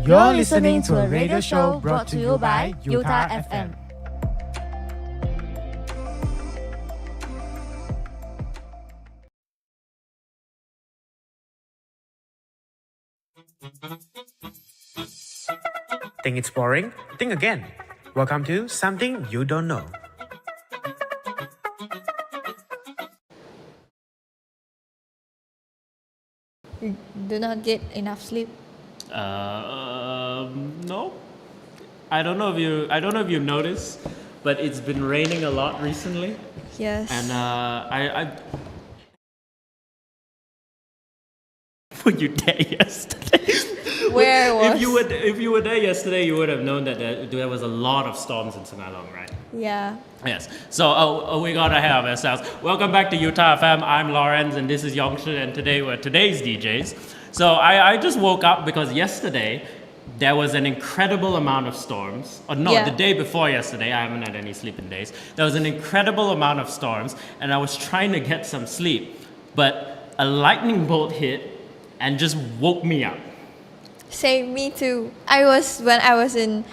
You're listening to a radio show brought to you by UTAR FM. Think it's boring? Think again. Welcome to Something You Don't Know. Do not get enough sleep. No. I don't know if you noticed, but it's been raining a lot recently. Yes. And I were you there yesterday? Where was? If you were there yesterday, you would have known that there was a lot of storms in Singalong, right? Yeah. Yes. So we got ahead of ourselves. Welcome back to UTAR FM. I'm Laurenz, and this is Yong Shi, and today we're today's DJs. So I just woke up because yesterday there was an incredible amount of storms. Or no, the day before yesterday, I haven't had any sleeping days. There was an incredible amount of storms, and I was trying to get some sleep, but a lightning bolt hit and just woke me up. Same, me too. When I was in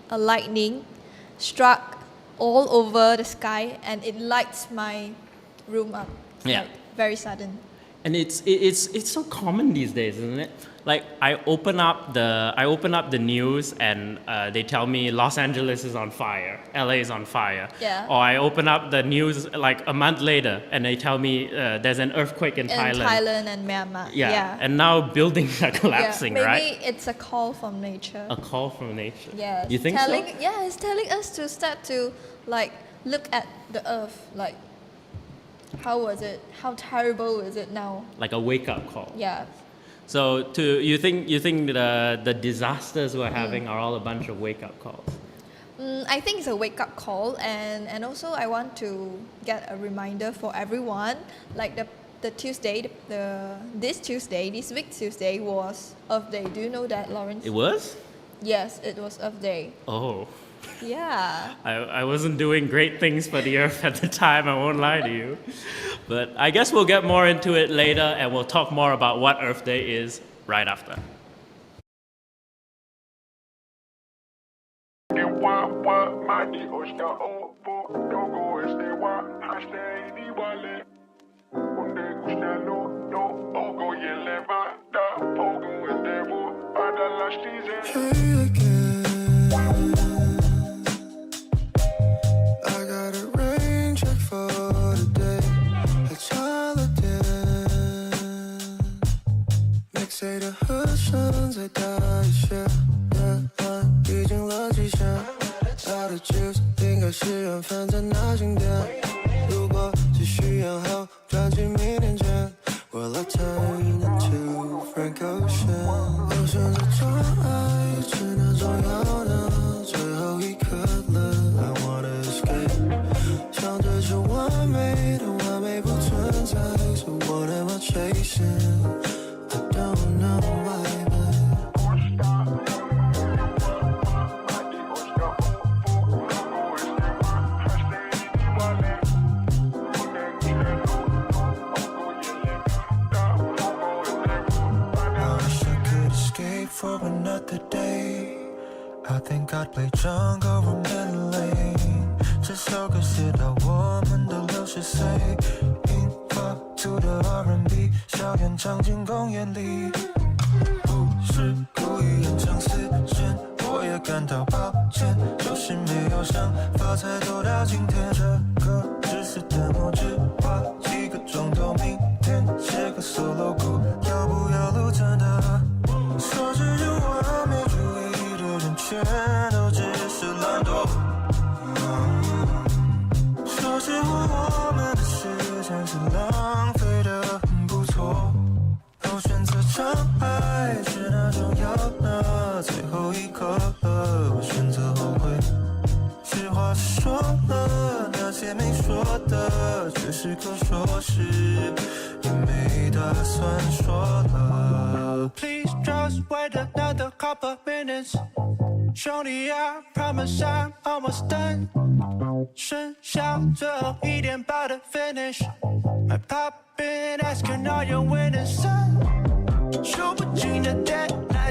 a lightning struck all over the sky, and it lights my room up. Yeah. Like, very sudden. And it's so common these days, isn't it? Like I open up the news and they tell me Los Angeles is on fire, LA is on fire. Yeah. Or I open up the news like a month later and they tell me there's an earthquake in Thailand. In Thailand and Myanmar. Yeah. And now buildings are collapsing, Maybe right? it's a call from nature. A call from nature. Yeah. You think so? Yeah, it's telling us to start to like look at the earth, like how was it? How terrible is it now? Like a wake up call. Yeah. So you think the disasters we're having are all a bunch of wake up calls? I think it's a wake up call, and also I want to get a reminder for everyone. Like the Tuesday, this week Tuesday was Earth Day. Do you know that, Lawrence? It was? Yes, it was Earth Day. Oh. Yeah. I wasn't doing great things for the earth at the time, I won't lie to you. But I guess we'll get more into it later and we'll talk more about what Earth Day is right after. Say的和声再大一些，已经了极限。爱的 juice 应该是缘分在那景点。如果继续演好，专辑明年见。Will I turn into Frank Ocean？ 我选择障碍，是那种要的最后一刻了。I wanna escape， 想追求完美，但完美不存在。So what am I chasing？I don't know why, but I wish I could escape for another day. I think I'd play jungle or middle lane. 这首歌写到我们的60岁。to the R&B 校园场景公园里，不是故意延长时间，我也感到抱歉，就是没有想法才走到今天。这个只是 demo， 只花几个钟头，明天写个 solo 歌，要不要录真的？说是有完美主义的人，全都只是懒惰。说是我们的时间是浪费的很不错，我选择障碍是那种要的最后一刻，我选择后悔。实话实说了，那些没说的，却是可说是也没打算说了。Please just wait another couple minutes， 兄弟啊 ，promise I'm almost done。剩下最后1:8的 finish， My poppin' asking are you winning son？ 兄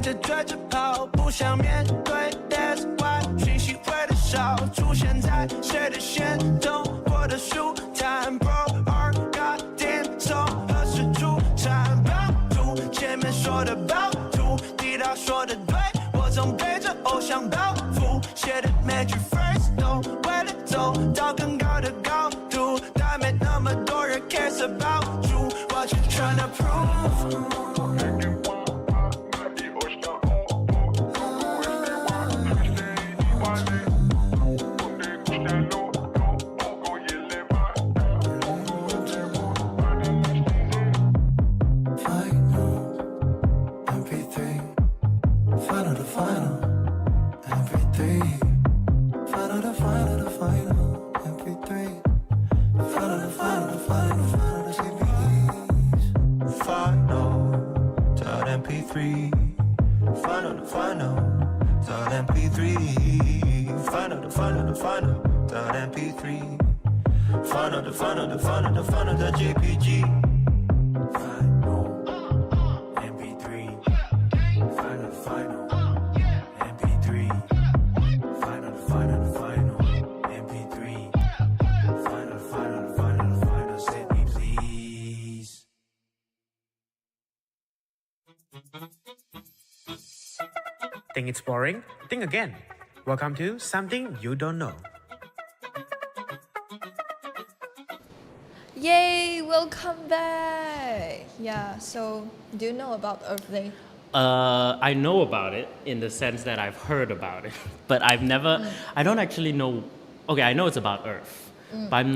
着追着跑，不想面对 That's why 讯息回的少，出现在谁的线动，我的书摊 Bro our goddamn soul 何时出产暴徒，前面说的暴徒，地道说的对，我总背着偶像包袱，写的每句 phrase 都为了走到更高的高度，但没那么多人 cares about you What you tryna prove Final the JPG MP3 Final MP3 Final MP3 Final send me please Think it's boring? Think again. Welcome to Something You Don't Know. Yay, welcome back. Yeah, so do you know about Earth Day? I know about it in the sense that I've heard about it, but I've never. I don't actually know. Okay, I know it's about Earth, but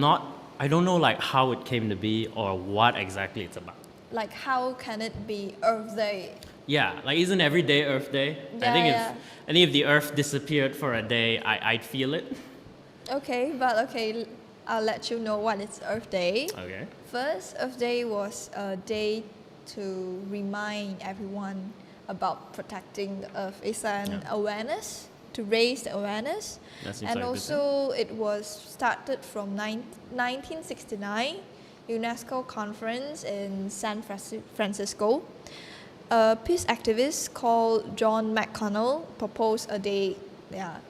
I don't know like how it came to be or what exactly it's about. Like, how can it be Earth Day? Yeah, like isn't every day Earth Day? Yeah, yeah. I think if the Earth disappeared for a day, I'd feel it. Okay, I'll let you know what is Earth Day. Okay. First, Earth Day was a day to remind everyone about protecting the Earth. It's an awareness, to raise the awareness. That seems And like a good also, it was started from 1969, UNESCO conference in San Francisco. A peace activist called John McConnell proposed a day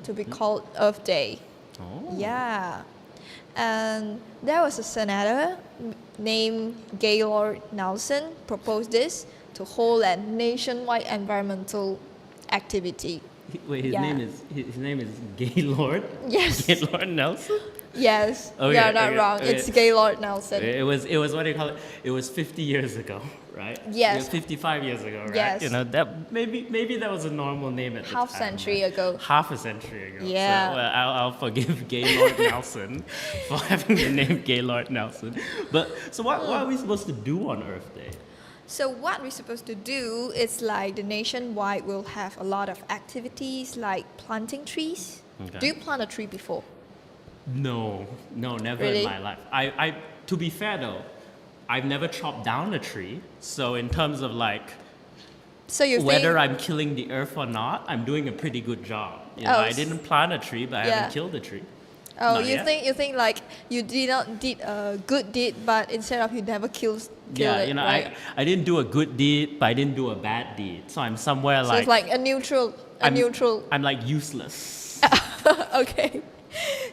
to be called Earth Day. Oh. Yeah. And there was a senator named Gaylord Nelson proposed this to hold a nationwide environmental activity. Wait, his Yeah. name is Gaylord. Yes. Gaylord Nelson. Yes, Okay, you're not okay, wrong. okay. It's Gaylord Nelson. It was what do you call it? It was 50 years ago, right? Yes. 55 years ago, right? Yes. You know that maybe that was a normal name at the time. Half century right? ago. Half a century ago. Yeah. So, well, I'll forgive Gaylord Nelson for having the name Gaylord Nelson. But so what are we supposed to do on Earth Day? So what we're supposed to do is like the nationwide will have a lot of activities like planting trees. Okay. Do you plant a tree before? No, never Really? in my life. I to be fair though, I've never chopped down a tree. So in terms of like So you whether think I'm killing the earth or not, I'm doing a pretty good job. You know, Oh, I didn't plant a tree, but I yeah. haven't killed a tree. Oh, Not you yet. think like you did a good deed, but instead of you never kill Yeah, it, you know, right? I didn't do a good deed, but I didn't do a bad deed. So I'm somewhere So it's like a neutral, I'm like useless. Okay.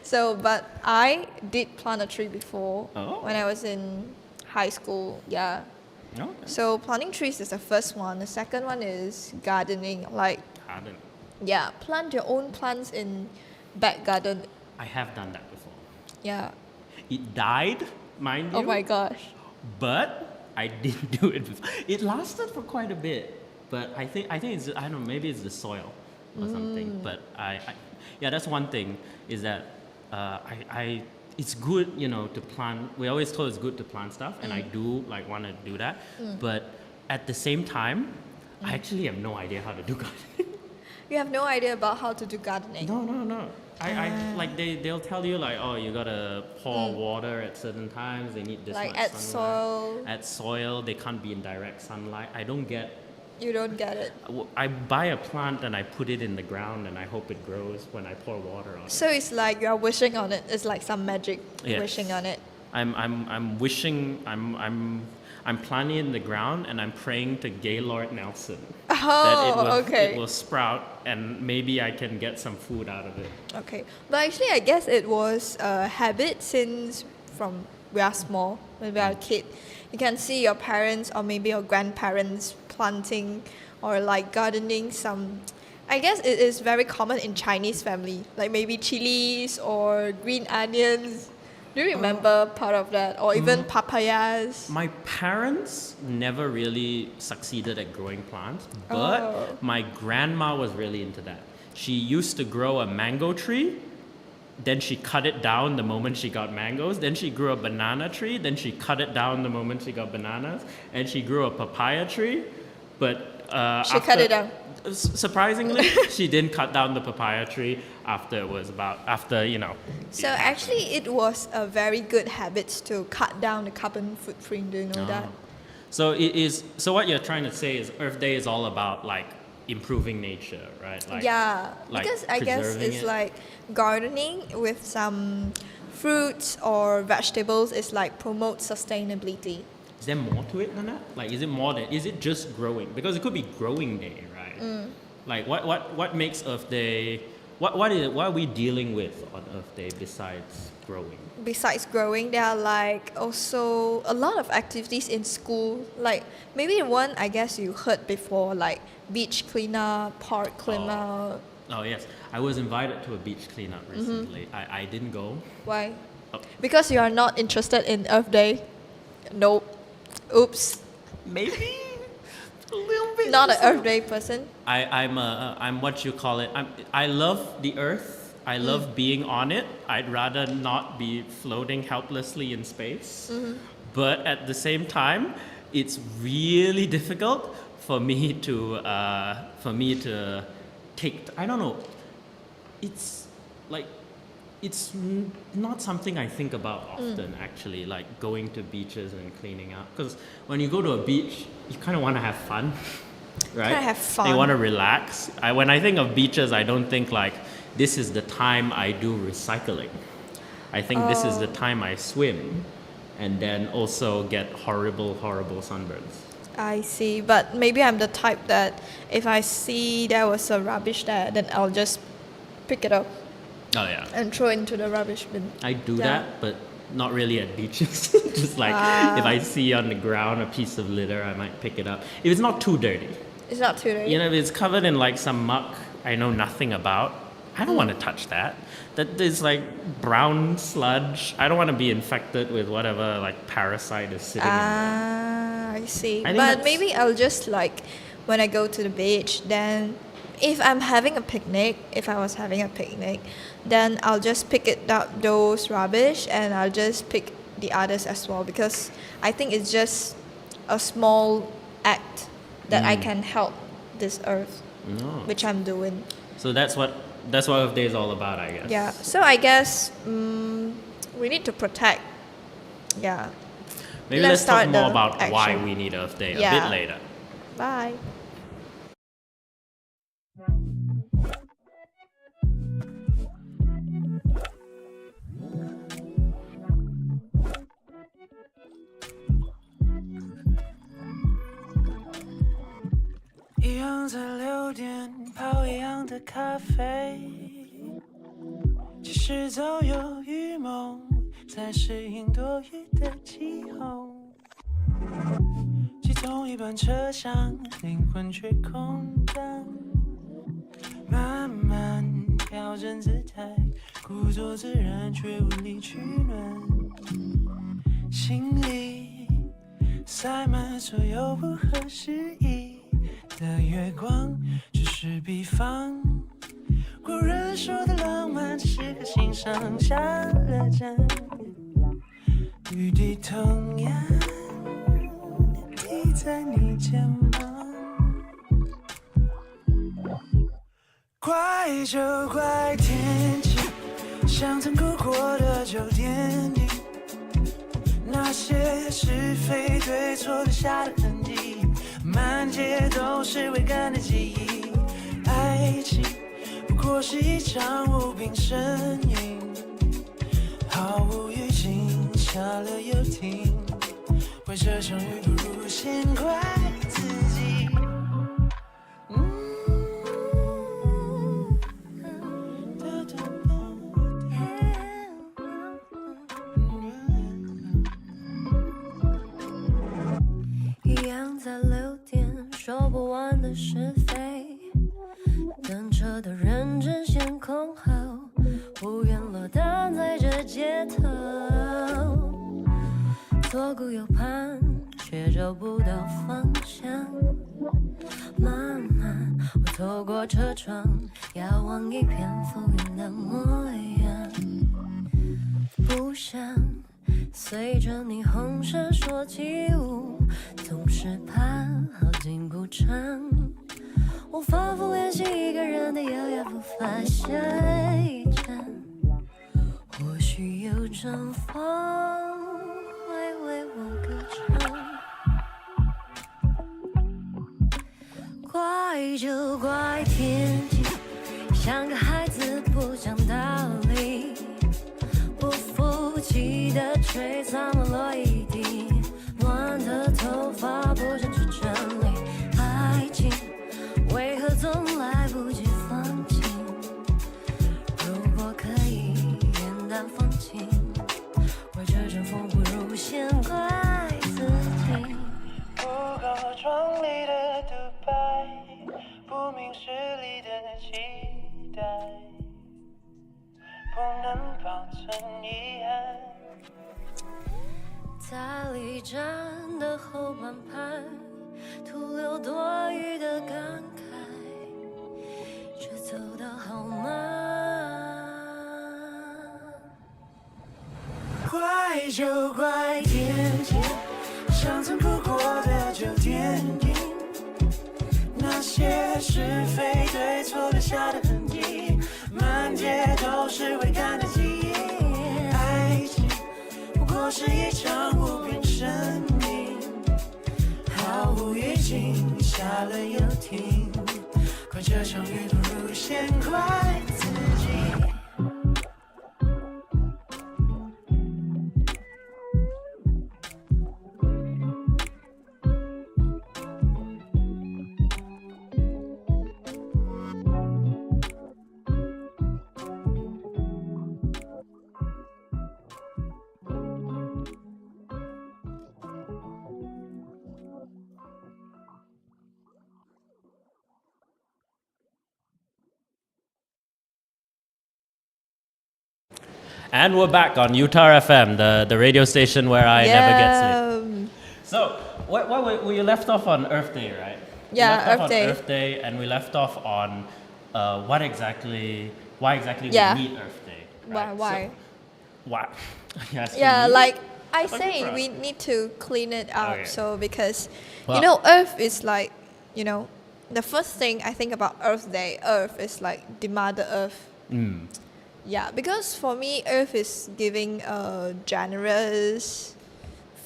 So, but I did plant a tree before Oh. when I was in high school. Yeah. Okay. So planting trees is the first one. The second one is gardening. Like, Garden. yeah, plant your own plants in back garden. I have done that before. Yeah. It died, mind you. Oh my gosh. But I did do it before. It lasted for quite a bit, but I think it's, I don't know, maybe it's the soil or something. But yeah, that's one thing is that it's good, you know, to plant. We always told it's good to plant stuff, and I do like want to do that. But at the same time, I actually have no idea how to do gardening. You have no idea about how to do gardening. No. I like they'll tell you like, oh, you gotta pour water at certain times. They need this Like much add sunlight. soil. Add soil. They can't be in direct sunlight. I don't get. You don't get it. I buy a plant and I put it in the ground and I hope it grows when I pour water on it. So it's like you're wishing on it. It's like some magic Yes. wishing on it. I'm wishing. I'm planting in the ground and I'm praying to Gaylord Nelson. Oh, okay. It will sprout, and maybe I can get some food out of it. Okay, but actually, I guess it was a habit since from we are small, when we are a kid. You can see your parents or maybe your grandparents planting or like gardening some. I guess it is very common in Chinese family, like maybe chilies or green onions. Do you remember part of that, or even papayas? My parents never really succeeded at growing plants, but my grandma was really into that. She used to grow a mango tree, then she cut it down the moment she got mangoes, then she grew a banana tree, then she cut it down the moment she got bananas, and she grew a papaya tree, but She cut it down. Surprisingly, she didn't cut down the papaya tree after So actually, it was a very good habit to cut down the carbon footprint. Do you know that? So it is. So what you're trying to say is Earth Day is all about like improving nature, right? Like, Yeah, like because I guess preserving it's it. like gardening with some fruits or vegetables is like promote sustainability. Is there more to it than that? Like, is it just growing? Because it could be growing day, right? Like, what makes Earth Day? What are we dealing with on Earth Day besides growing? Besides growing, there are like also a lot of activities in school. Like maybe one I guess you heard before, like beach cleanup, park cleanup. Oh yes, I was invited to a beach cleanup recently. I didn't go. Why? Oh. Because you are not interested in Earth Day. Nope. Oops. Maybe a little bit. Not an Earth Day person. I'm what you call it. I love the earth. I love being on it. I'd rather not be floating helplessly in space. But at the same time, it's really difficult for me to take. I don't know. It's like not something I think about often, actually, like going to beaches and cleaning up. Because when you go to a beach, you kind of want to have fun, right? Kinda have fun. You want to relax. When I think of beaches, I don't think like, this is the time I do recycling. I think this is the time I swim and then also get horrible sunburns. I see, but maybe I'm the type that if I see there was a rubbish there, then I'll just pick it up Oh yeah. and throw it into the rubbish bin. I do Yeah. that, but not really at beaches. Just like if I see on the ground a piece of litter, I might pick it up. If it's not too dirty. It's not too dirty. You know, if it's covered in like some muck I know nothing about, I don't want to touch that. That is like brown sludge. I don't want to be infected with whatever like parasite is sitting in there. I see. I think But that's- maybe I'll just like, when I go to the beach, then if I'm having a picnic, if I was having a picnic, then I'll just pick it up those rubbish and I'll just pick the others as well, because I think it's just a small act that I can help this earth, No. which I'm doing. So that's what Earth Day is all about, I guess. Yeah. So I guess we need to protect. Yeah. Maybe Let's let's talk start more the about why action. we need Earth Day a Yeah. bit later. Bye.一样在6点泡一样的咖啡，即使早有预谋，才适应多雨的气候。挤同一班车厢，灵魂却空荡，慢慢调整姿态，故作自然却无力取暖，心里塞满所有不合时宜的月光，只是比方。古人说的浪漫，是个欣赏下了站，雨滴同样滴在你肩膀。怪就怪天气，像曾哭过的酒店里，那些是非对错留下的痕迹，满街都是未干的记忆。爱情不过是一场无病呻吟，毫无预警，下了又停，为这场雨不如先怪自己。找不到方向。慢慢，我透过车窗，遥望一片浮云的模样。不想随着霓虹闪烁起舞，总是怕好景不长。我反复练习一个人的优雅步伐下一站，或许有阵风会为我歌唱。怪就怪天气，像个孩子不讲道理，不服气的吹散了落一地，乱的头发不想去整理。爱情为何总来不及放晴？如果可以云淡风轻，怪这阵风不如先怪自己。不够壮丽的独白，不明事理的期待，不能保存遗憾。在离站的后半排，徒留多余的感慨，却走得好慢。怪就怪天气，像曾哭过的旧电影，那些是非对错留下的痕迹，满街都是未干的记忆。爱情不过是一场无边生命，毫无预警，下了又停，怪这场雨不如先怪自己。And we're back on UTAR FM, the radio station where I never get sleep. So, what we left off on Earth Day, right? Yeah, we left Earth off Day. On Earth Day, and we left off on why exactly Yeah. we need Earth Day. Right? Why? So, why? Yes, Yeah, you? like I Okay, say, right. we need to clean it up. Okay. So because Well- Earth is like, the first thing I think about Earth Day, Earth is like the Mother Earth. Yeah, because for me, Earth is giving a generous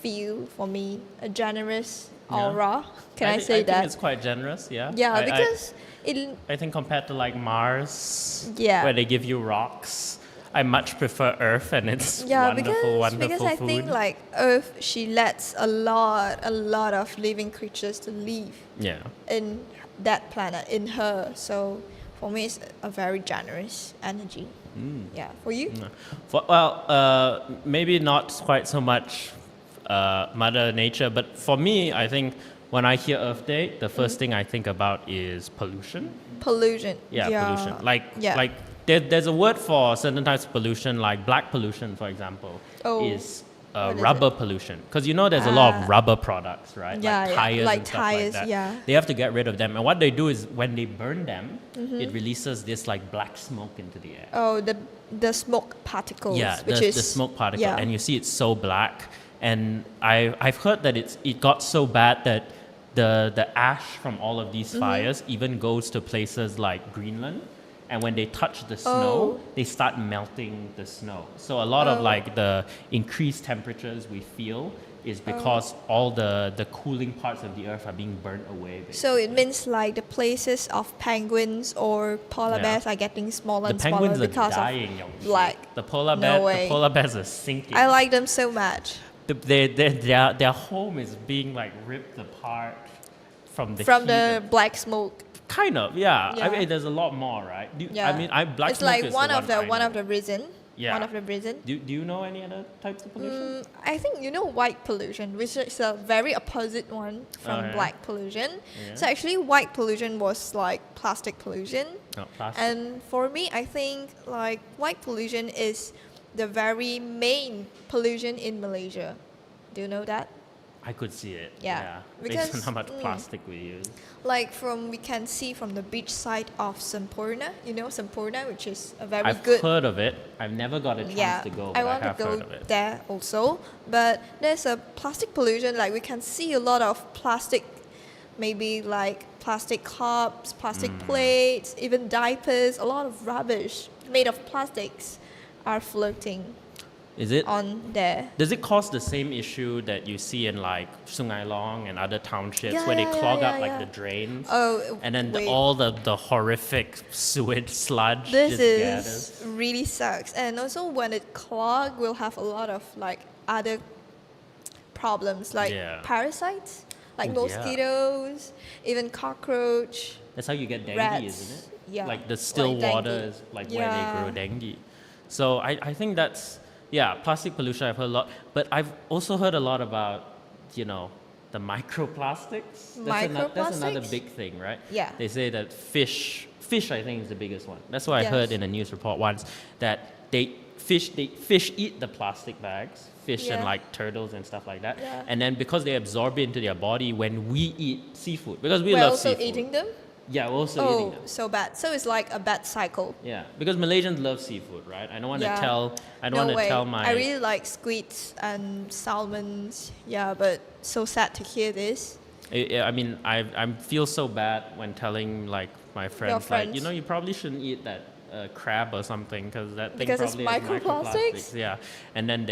feel for me, a generous aura. Can I say I that? think it's quite generous, yeah. Yeah, because I think compared to like Mars, Yeah. where they give you rocks, I much prefer Earth, and it's yeah, wonderful because I food. think like Earth, she lets a lot of living creatures to live Yeah. in that planet, in her. So for me, it's a very generous energy. Yeah, for you? Maybe not quite so much Mother Nature, but for me, I think when I hear Earth Day, the first thing I think about is pollution. Pollution. Yeah, pollution. Yeah. Like there's a word for certain types of pollution, like black pollution, for example, Oh, is what is rubber pollution. Because there's a lot of rubber products, right? Yeah, like yeah, tires like and stuff tires, like that. yeah. They have to get rid of them. And what they do is when they burn them, it releases this like black smoke into the air. Oh, the smoke particles. Yeah, which the is smoke particle, Yeah. and you see it's so black. And I've heard that it got so bad that the ash from all of these fires even goes to places like Greenland. And when they touch the snow, they start melting the snow. So a lot of like the increased temperatures we feel is because all the cooling parts of the earth are being burnt away. Basically. So it means like the places of penguins or polar Yeah. bears are getting smaller the and smaller penguins are because dying. of black. The polar way. the polar bears are sinking. I like them so much. Their home is being like ripped apart from the From heat the and- black smoke. kind of, yeah. Yeah. I mean, there's a lot more, right? Yeah. I mean, black it's smoke like is one the of the I one know. of the reason. Yeah. One of the reason. Do you know any other types of pollution? I think white pollution, which is a very opposite one from yeah. black pollution. Yeah. So actually, white pollution was like plastic pollution. No, plastic. And for me, I think like white pollution is the very main pollution in Malaysia. Do you know that? I could see it. Yeah, Based on because, how much plastic we use. Like we can see from the beach side of Sampurna, you know Sampurna, which is a very I've good. heard of it. I've never got a chance to go, but I want have to heard go of it. there also. But there's a plastic pollution. Like we can see a lot of plastic, maybe like plastic cups, plastic plates, even diapers. A lot of rubbish made of plastics are floating Is it? on there. Does it cause the same issue that you see in like Sungai Long and other townships Yeah, where they yeah, clog yeah, up like yeah. the drains? Oh, And then wait. all the horrific sewage sludge This just is gathers. really sucks. And also when it clog, we'll have a lot of like other problems like Yeah. parasites, like Oh, yeah. mosquitoes, even cockroach. That's how you get dengue, Rats. isn't it? Yeah, Like the still like water dengue. is like where they grow Yeah. dengue. So I think that's, yeah, plastic pollution I've heard a lot. But I've also heard a lot about, you know, the microplastics. That's another Microplastics? big thing, right? Yeah. They say that fish I think is the biggest one. That's what I Yes. heard in a news report once, that fish eat the plastic bags, fish and Yeah. like turtles and stuff like that. Yeah. And then because they absorb it into their body when we eat seafood, because we We're love also seafood. eating them. Yeah, we're also eating Oh, them. so bad. So it's like a bad cycle. Yeah, because Malaysians love seafood, right? I don't want Yeah. to tell. I don't No want to way. tell my. I really like squids and salmons. Yeah, but so sad to hear this. I mean, I feel so bad when telling like my friends, like, friends. you know, you probably shouldn't eat that crab or something because that thing Because it's probably has microplastics? Yeah, and then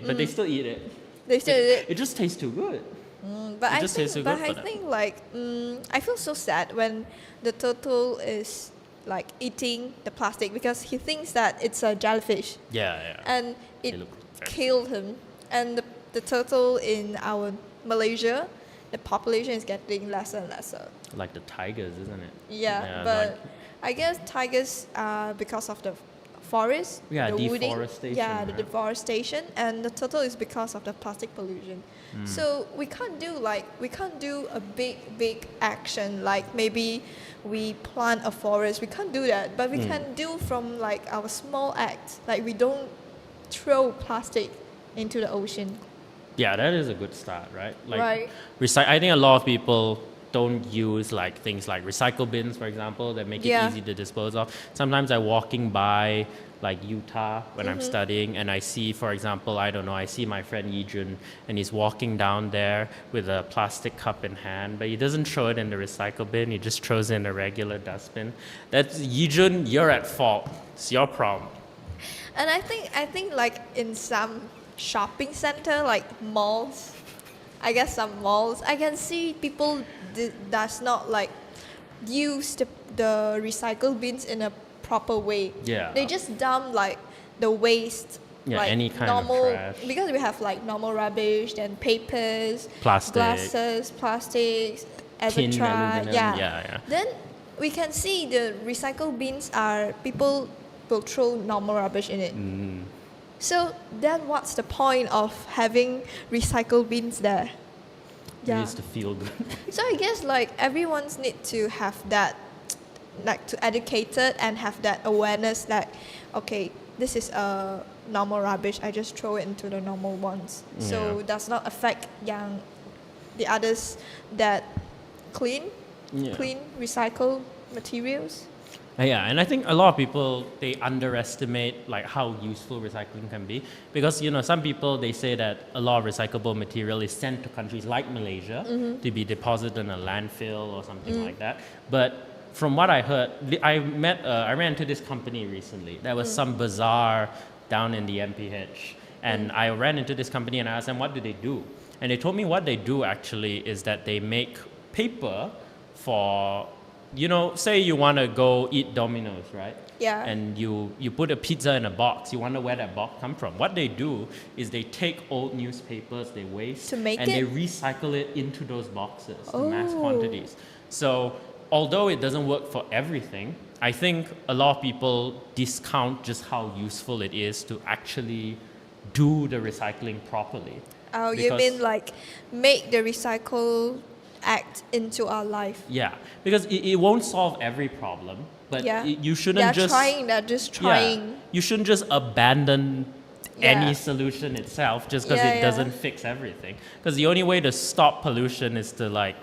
but they still eat it. They still did it. It just tastes too good. But It I just tastes so think, but good I for them. think like I feel so sad when the turtle is like eating the plastic because he thinks that it's a jellyfish Yeah, yeah. and it look very killed him. And the turtle in our Malaysia, the population is getting lesser and lesser. Like the tigers, isn't it? Yeah, but like- I guess tigers are because of the forest, Yeah, the wooding, deforestation, yeah, the right? deforestation, and the turtle is because of the plastic pollution. Hmm. So we can't do a big action like maybe we plant a forest. We can't do that, but we Hmm. can do from like our small acts, like we don't throw plastic into the ocean. Yeah, that is a good start, right? Like, Right. I think a lot of people don't use like things like recycle bins, for example, that make it Yeah. easy to dispose of. Sometimes I'm walking by like UTAR when I'm Mm-hmm. studying, and I see, for example, I don't know, I see my friend Yijun, and he's walking down there with a plastic cup in hand, but he doesn't throw it in the recycle bin. He just throws it in a regular dustbin. That's Yijun. You're at fault. It's your problem. And I think like in some shopping center, like malls, I guess some malls, I can see people does not like use the recycle bins in a proper way. Yeah. They just dump like the waste. Yeah, like any kind of normal, trash. because we have like normal rubbish, then papers, Plastic. glasses, plastics, Tin, etc. aluminum, yeah. Then we can see the recycle bins are people will throw normal rubbish in it. So then what's the point of having recycle bins there? It used to feel good. So I guess like everyone's need to have that, like to educate it and have that awareness that, okay, this is a normal rubbish. I just throw it into the normal ones. So Yeah. does not affect the others that clean Yeah. recycle materials. Yeah, and I think a lot of people, they underestimate like how useful recycling can be, because some people, they say that a lot of recyclable material is sent to countries like Malaysia to be deposited in a landfill or something like that. But from what I heard, I ran into this company recently. There was some bazaar down in the MPH, and I ran into this company and I asked them, what do they do? And they told me what they do actually is that they make paper for, say you want to go eat Domino's, right? Yeah. And you put a pizza in a box. You wonder where that box come from. What they do is they take old newspapers, they waste, To make and they it? recycle it into those boxes in mass Oh. quantities. So although it doesn't work for everything, I think a lot of people discount just how useful it is to actually do the recycling properly. Oh, you Because- mean like make the recycle act into our life? Yeah, because it won't solve every problem, but Yeah. you shouldn't They're just trying. They're just trying. Yeah, you shouldn't just abandon any solution itself just because it doesn't fix everything. Because the only way to stop pollution is to like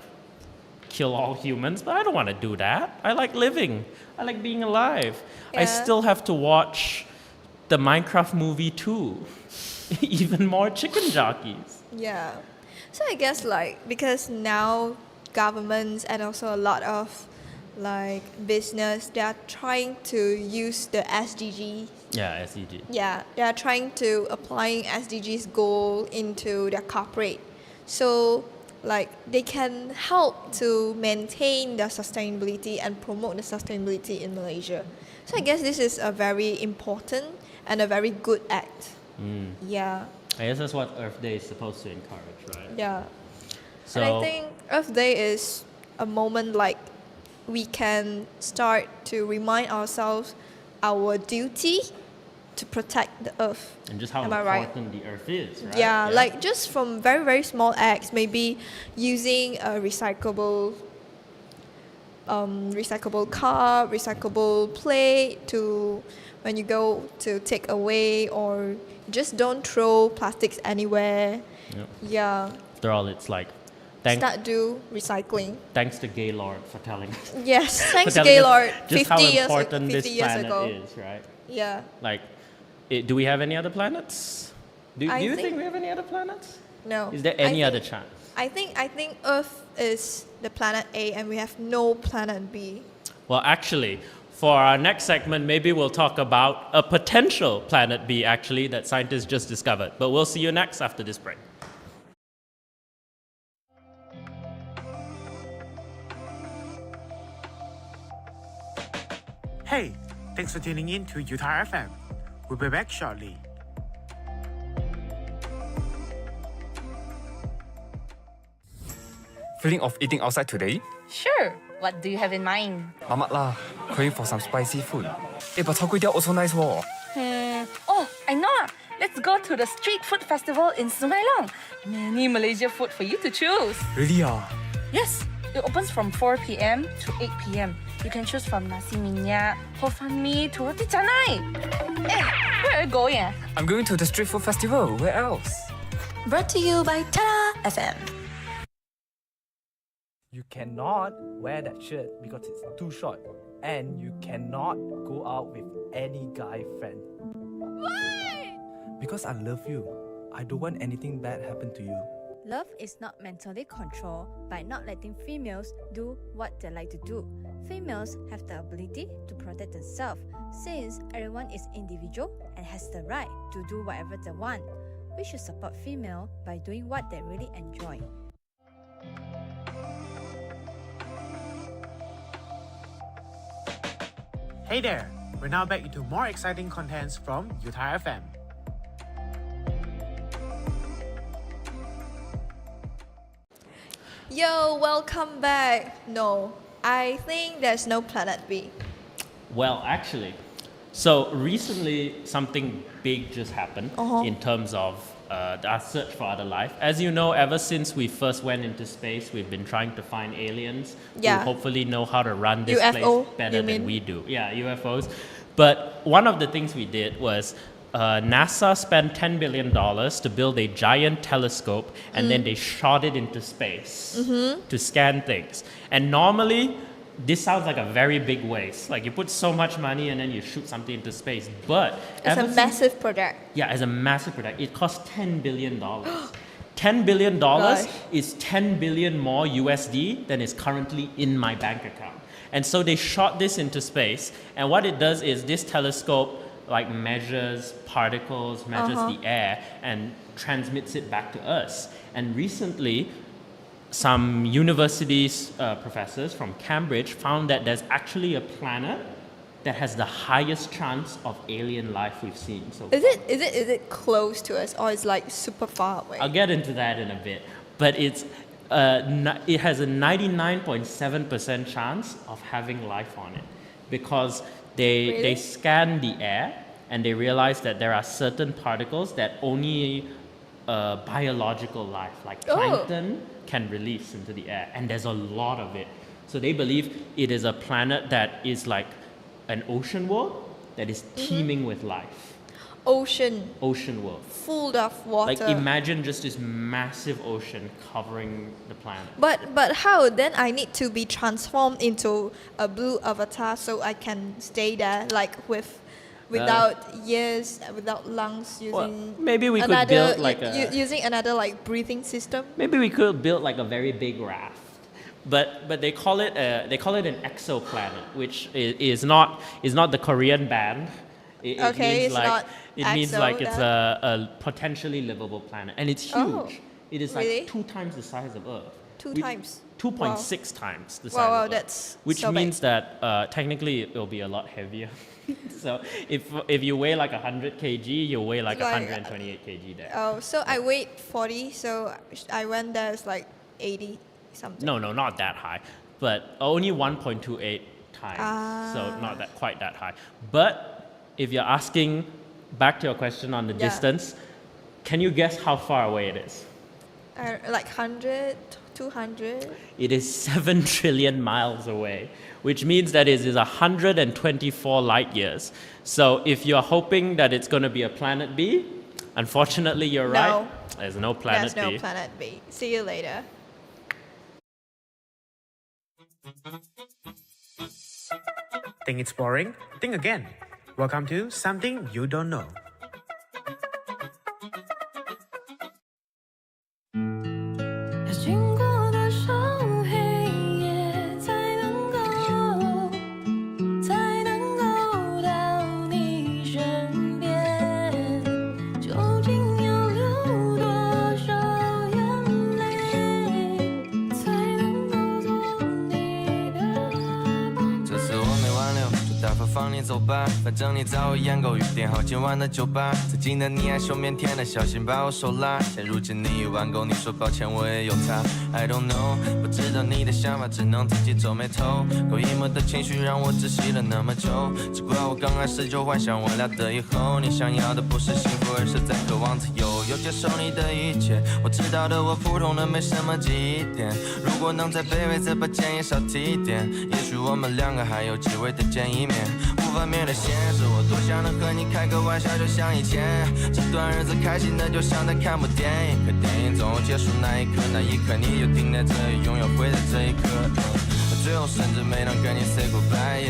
kill all humans, but I don't want to do that. I like living. I like being alive. I still have to watch the Minecraft movie too. Even more chicken jockeys. Yeah. So I guess like because now governments and also a lot of like business, they are trying to use the SDG. Yeah, SDG. Yeah, they are trying to applying SDGs goal into their corporate. So like they can help to maintain the sustainability and promote the sustainability in Malaysia. So I guess this is a very important and a very good act. Yeah. I guess that's what Earth Day is supposed to encourage, right? Yeah. So And I think Earth Day is a moment like we can start to remind ourselves our duty to protect the earth. and just how Am I right? important the Earth is, right? Yeah, like just from very, very small acts, maybe using a recyclable cup, recyclable plate to when you go to take away, or just don't throw plastics anywhere. Yeah. Yeah, After all, it's like start do recycling. thanks to Gaylord for telling us. Yes, for thanks telling us Gaylord. just 50 how years, important 50 this years planet ago. is, right? Yeah. Like, do we have any other planets? Do I you think- think we have any other planets? No. Is there I any think- other chance? I think Earth is the planet A and we have no planet B. Well, actually, for our next segment, maybe we'll talk about a potential planet B, actually, that scientists just discovered. But we'll see you next after this break. Hey, thanks for tuning in to UTAR FM. We'll be back shortly. Feeling of eating outside today? Sure. What do you have in mind? Mamak lah, craving for some spicy food. But char kway teow also nice wo. Oh, I know. Let's go to the street food festival in Sungai Long. Many Malaysia food for you to choose. Really ah? Yes, it opens from 4 p.m. to 8 p.m. You can choose from nasi minyak, hor fun mee to roti canai. Hey, where are you going? I'm going to the street food festival. Where else? Brought to you by Tada FM. You cannot wear that shirt because it's too short. And you cannot go out with any guy friend. Why? Because I love you. I don't want anything bad happen to you. Love is not mentally controlled by not letting females do what they like to do. Females have the ability to protect themselves since everyone is individual and has the right to do whatever they want. We should support female by doing what they really enjoy. Hey there, we're now back into more exciting contents from UTAR FM. Yo, welcome back. No, I think there's no planet B. Well, actually, so recently something big just happened in terms of our search for other life. As you know, ever since we first went into space, we've been trying to find aliens Yeah. who hopefully know how to run this UFO, place better you than mean? we do. Yeah, UFOs. But one of the things we did was NASA spent $10 billion to build a giant telescope and then they shot it into space to scan things. And normally, this sounds like a very big waste. Like you put so much money and then you shoot something into space. But It's ever a since- massive project. yeah, as a massive product. It costs $10 billion. $10 billion Gosh. is 10 billion more USD than is currently in my bank account. And so they shot this into space. And what it does is this telescope like measures particles, measures the air, and transmits it back to us. And recently, some universities professors from Cambridge found that there's actually a planet that has the highest chance of alien life we've seen so far. Is it close to us or is like super far away? I'll get into that in a bit, but it has a 99.7% chance of having life on it because they Really? scan the air and they realize that there are certain particles that only biological life, like plankton, can release into the air, and there's a lot of it. So they believe it is a planet that is like an ocean world that is teeming with life. ocean Ocean world. full of water. Like imagine just this massive ocean covering the planet. But how? Then I need to be transformed into a blue avatar so I can stay there like without ears, without lungs, using Well, maybe we could another build like a using another like breathing system. maybe we could build like a very big raft. But they call it an exoplanet, which is not the Korean band. It Okay, means it's like not it means exo like it's then. a potentially livable planet, and it's huge. Oh, It is really? like 2 times the size of Earth. Two We- times. 2.6 times the size Wow, of Earth. that's which so big. means that technically it will be a lot heavier. So if you weigh like 100 kg, you weigh like Like, 128 kg there. Oh, so I weighed 40, so I went there it's like 80 something. No, not that high, but only 1.28 times, so not that quite that high. But if you're asking, back to your question on the Yeah. distance, can you guess how far away it is? Like 100, 200. It is 7 trillion miles away, which means that it is 124 light years. So if you're hoping that it's going to be a planet B, unfortunately you're right. No. There's no planet There's B. no planet B. See you later. Think it's boring? Think again. Welcome to Something You Don't Know. 要经过多少黑夜才能够到你身边？究竟要流多少眼泪才能够做你的宝贝？这次我没挽留，就大方放你走吧，反正你早已演够预点好今晚的酒吧。曾经的你害羞腼腆的，小心把我手拉。现如今你已玩够，你说抱歉我也有他。I don't know， 不知道你的想法，只能自己皱眉头。够 emo 的情绪让我窒息了那么久，只怪我刚开始就幻想我俩的以后。你想要的不是幸福，而是在渴望自由。又接受你的一切，我知道的我普通的没什么记忆点。如果能再卑微，再把建议少提一点，也许我们两个还有机会再见一面。无法面对现实，我多想能和你开个玩笑，就像以前。这段日子开心的就像在看部电影，可电影总有结束那一刻，那一刻你就停在这里，永远会在这一刻。最后甚至没能跟你 say goodbye，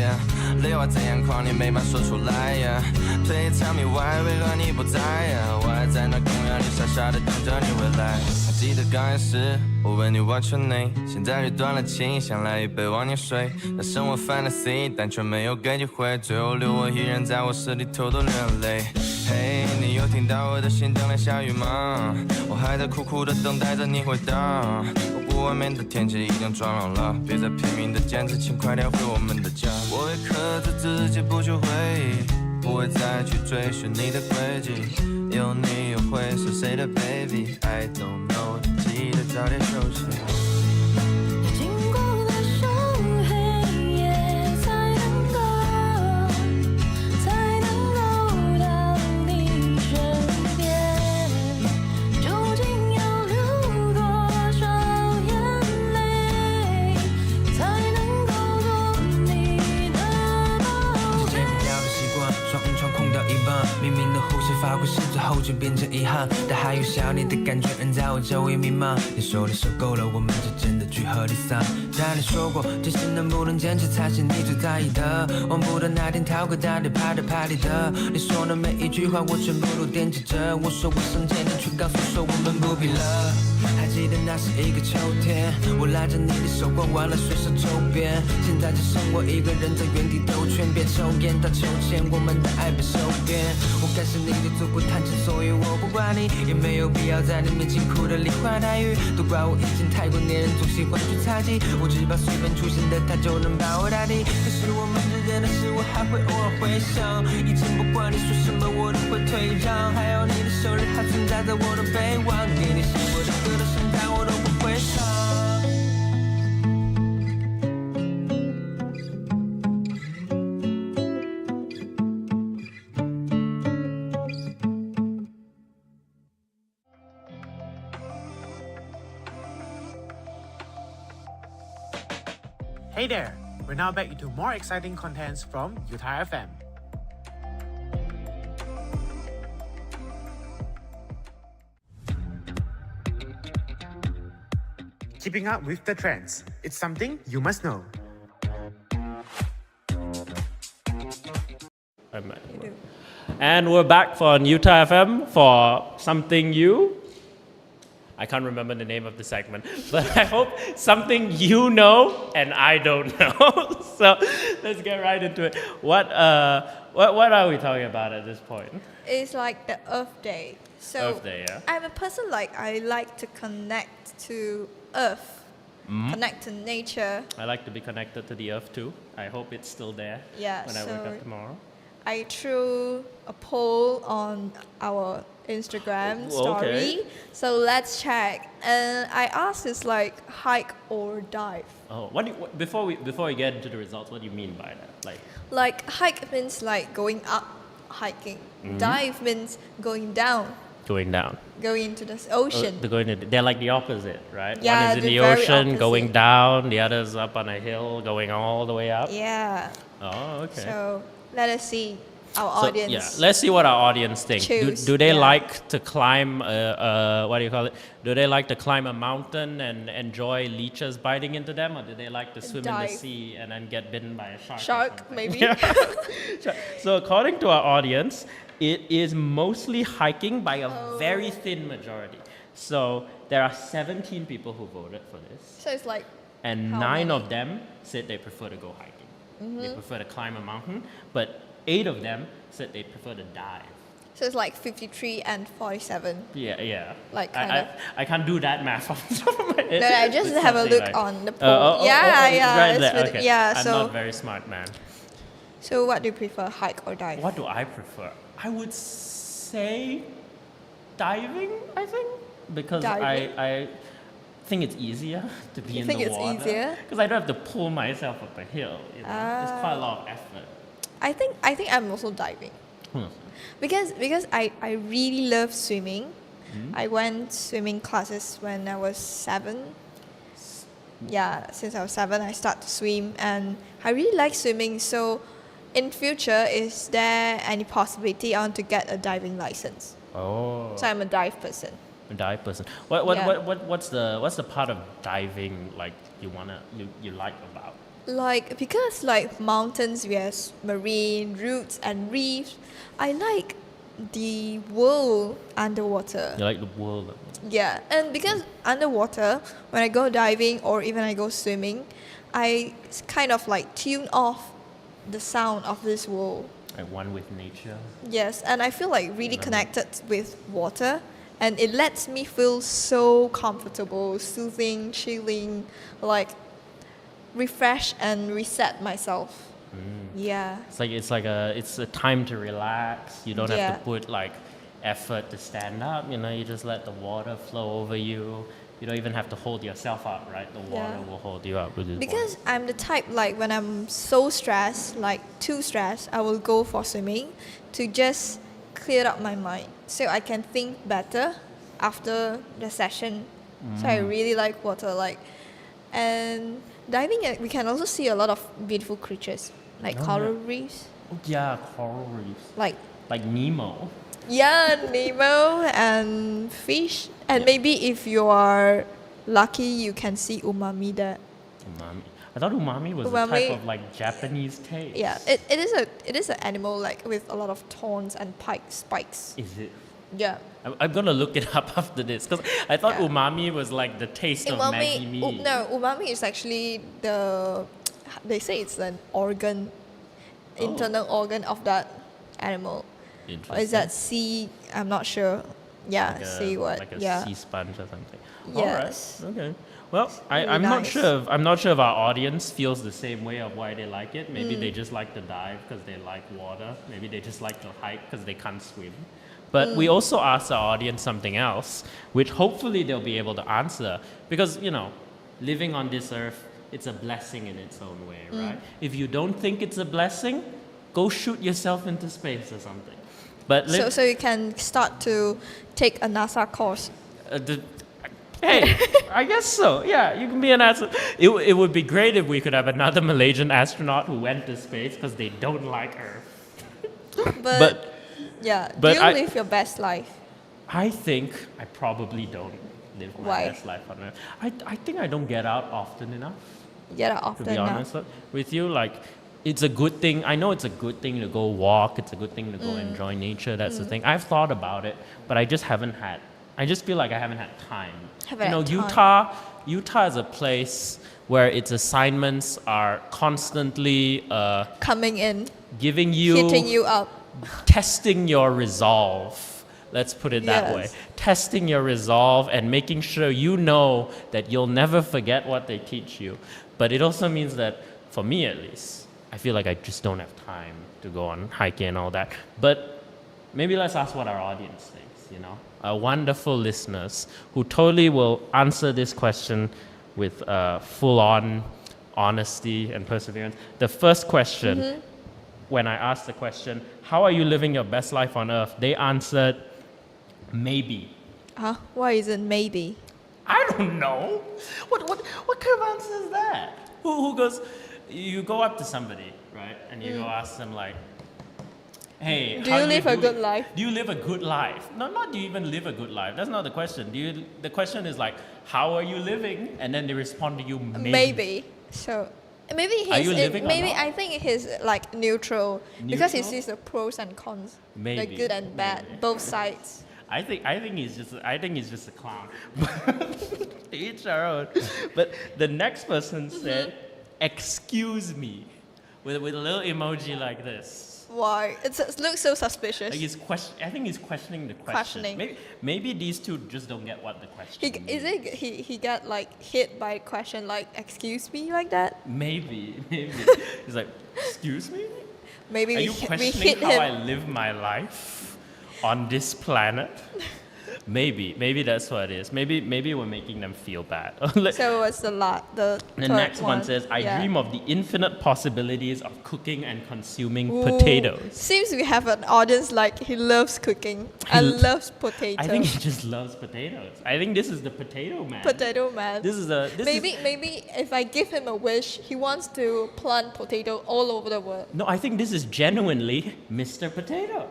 泪花在眼眶里没法说出来。Play tell me why， 为何你不在？我还在那公园里傻傻的等着你回来。还记得刚开始我问你 what's your name， 现在却断了情，想来一杯忘年水。那生活 fantasy， 但却没有给机会，最后留我一人在卧室里偷偷流泪。嘿，你有听到我的心等待下雨吗？我还在苦苦的等待着你回答。不过外面的天气已经转冷了，别再拼命的坚持，请快点回我们的家。我会克制自己不去回忆，不会再去追寻你的轨迹。有你又会是谁的 baby？ I don't know， 记得早点休息。要经过多少黑夜才能够到你身边？究竟要流多少眼泪才能够做你的宝贝？戒不掉的习惯，双空到一半，明明的呼吸发过是最后就变成遗憾，但还有想你的感觉，人在我周围弥漫。你说你受够了我们之间的聚合离散，但你说过真心能不能坚持才是你最在意的。忘不了那天逃课打的趴的趴里的，你说的每一句话我全部都惦记着。我说我想见你，却告诉说我们不必了。还记得那是一个秋天，我拉着你的手逛完了水手周边，现在只剩我一个人在原地兜圈，别抽烟到秋千，我们的爱被收编。我感谢你的足不坦诚，所以我不管你，也没有必要在你面前哭的梨花带雨。都怪我以前太过粘人，总喜欢去猜忌，我只怕随便出现的他就能把我打低。可是我们之间的事，我还会偶尔回想，以前不管你说什么我都会退让，还有你的生日还存在在我的备忘，给你写过的歌的声带我都不会唱。Hey there! We're now back into more exciting contents from UTAR FM. Keeping up with the trends. It's something you must know. And we're back for UTAR FM for Something You. I can't remember the name of the segment, but I hope something you know and I don't know. So let's get right into it. What are we talking about at this point? It's like the Earth Day. So Earth Day, yeah. I'm a person like I like to connect to Earth, connect to nature. I like to be connected to the Earth too. I hope it's still there Yeah, when I wake up tomorrow. I threw a poll on our Instagram story. Okay. So let's check. And I asked it's like hike or dive. Oh, before we get into the results, what do you mean by that? Like hike means like going up, hiking. Dive means going down, Going down. going into the ocean. They're like the opposite, right? Yeah, One is in the they're very ocean, going opposite. down. The other is up on a hill, going all the way up. Yeah. Oh, okay. So let us see our So, audience. yeah, let's see what our audience think. Choose, Do they yeah. like to climb? What do you call it? Do they like to climb a mountain and enjoy leeches biting into them, or do they like to swim in the Dive. sea and then get bitten by a shark? or Shark, something? maybe. So according to our audience, it is mostly hiking by a very thin majority. So there are 17 people who voted for this, So it's like and How 9 many? of them said they prefer to go hiking. They prefer to climb a mountain, but 8 of them said they prefer to dive. so it's like 53 and 47. Yeah. Like I, kind I, of. I can't do that math off the top of my head. No, I just It's have a something look like- on the poll. it's yeah. right It's there. with- Okay. Yeah. I'm So not very smart, man. so what do you prefer, hike or dive? What do I prefer? I would say diving, I think. Because Diving? I think it's easier to be You in think the it's water. easier? Because I don't have to pull myself up a hill. You know? It's quite a lot of effort. I think I'm also diving. Because I really love swimming. I went swimming classes when I was 7. Yeah, since I was 7 I started to swim and I really like swimming. So in future, is there any possibility I want to get a diving license? Oh. So I'm a dive person. A dive person. Yeah. What's the part of diving like you like about? Like because like mountains, we have marine routes and reefs. I like the world underwater. You like the world. Yeah, and because underwater, when I go diving or even I go swimming, I kind of like tune off the sound of this world. Like one with nature. Yes, and I feel like really connected with water, and it lets me feel so comfortable, soothing, chilling, like refresh and reset myself. Yeah. It's a time to relax. You don't have Yeah. to put like effort to stand up. You know, you just let the water flow over you. You don't even have to hold yourself up, right? The water Yeah. will hold you up with its Because I'm the type like when I'm so stressed, like too stressed, I will go for swimming to just clear up my mind so I can think better after the session. So I really like water, like, and diving we can also see a lot of beautiful creatures like coral reefs, Yeah, coral reefs. like Nemo. yeah, Nemo and fish, and maybe if you are lucky, you can see umami there. Umami. I thought umami was a Umami- type of like Japanese taste. Yeah, it is an animal like with a lot of thorns and spikes. Is it? Yeah. I'm gonna look it up after this because I thought Yeah. umami was like the taste of Maggie mee. No, umami is actually they say it's an organ, internal organ of that animal. Or is that sea? I'm not sure. Yeah, Like a- sea what? Like a Yeah. sea sponge or something. Yes. All right. Okay. Well, really I'm not nice. sure. I'm not sure if our audience feels the same way of why they like it. Maybe Mm. they just like to dive because they like water. Maybe they just like to hike because they can't swim. But we also asked our audience something else, which hopefully they'll be able to answer. Because, you know, living on this earth, it's a blessing in its own way, right? If you don't think it's a blessing, go shoot yourself into space or something. But So you can start to take a NASA course. hey, I guess so. Yeah, you can be an astronaut. It would be great if we could have another Malaysian astronaut who went to space because they don't like Earth. But yeah, but do you I- live your best life? I think I probably don't live my Why? best life on earth. I think I don't get out often enough. Get out To often be now. honest with you, like, it's a good thing. I know it's a good thing to go walk. It's a good thing to go enjoy nature. That's the thing. I've thought about it, but I just haven't had. I just feel like I haven't had time. Haven't you know, had time. Utah is a place where its assignments are constantly Coming in, giving you, hitting you up. testing your resolve. Let's put it that Yes. way. Testing your resolve and making sure you know that you'll never forget what they teach you. But it also means that, for me at least, I feel like I just don't have time to go on hiking and all that. But maybe let's ask what our audience thinks, you know? Our wonderful listeners who totally will answer this question with full-on honesty and perseverance. The first question, when I asked the question, how are you living your best life on earth? They answered, maybe. Why is it maybe? I don't know. What kind of answer is that? Who goes, you go up to somebody, right? And you go ask them like, hey, Do how you live a do good it? life? Do you live a good life? No, not do you even live a good life. That's not the question. The question is like, how are you living? And then they respond to you, maybe. Maybe. So maybe he's Are you living or maybe not? I think he's like neutral because he Neutral? sees the pros and cons, the Maybe, good and bad, maybe. both sides. I think he's just a clown. To each our own. But the next person said, excuse me, with a little emoji like this. Why? It looks so suspicious. Like I think he's questioning the question. Questioning. Maybe these two just don't get what the question means. He got like hit by a question like excuse me like that? Maybe. He's like, excuse me? Maybe Are we you hit questioning how him. I live my life on this planet? Maybe that's what it is. Maybe we're making them feel bad. So what's the The third next one says, I Yeah. dream of the infinite possibilities of cooking and consuming Ooh. potatoes. Seems we have an audience like he loves cooking and loves potatoes. I think he just loves potatoes. I think this is the potato man. Potato man. Maybe if I give him a wish, he wants to plant potato all over the world. No, I think this is genuinely Mr. Potato.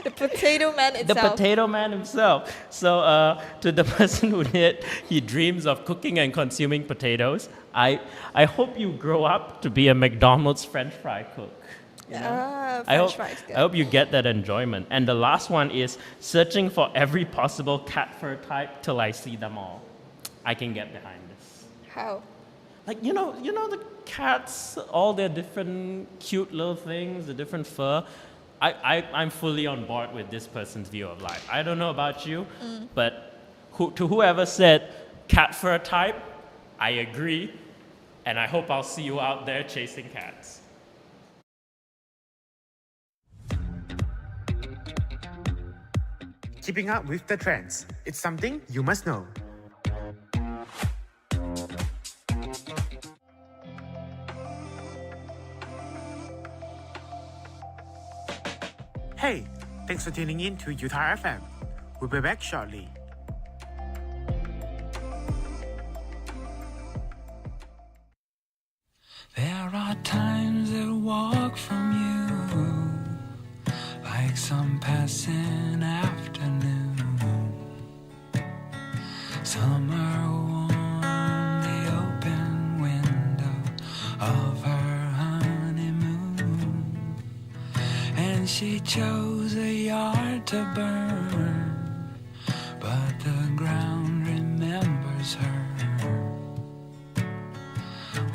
The potato man The itself. potato man himself. So to the person who did, he dreams of cooking and consuming potatoes. I hope you grow up to be a McDonald's French fry cook. You know? French fries good. I hope you get that enjoyment. And the last one is searching for every possible cat fur type till I see them all. I can get behind this. How? Like, you know the cats, all their different cute little things, the different fur. I'm fully on board with this person's view of life. I don't know about you, but to whoever said cat fur type, I agree, and I hope I'll see you out there chasing cats. Keeping up with the trends. It's something you must know. Hey, thanks for tuning in to UTAR FM. We'll be back shortly. There are times that walk from you like some passing afternoon. Summer warm the open window of her honeymoon, and she chose a yard to burn, but the ground remembers her.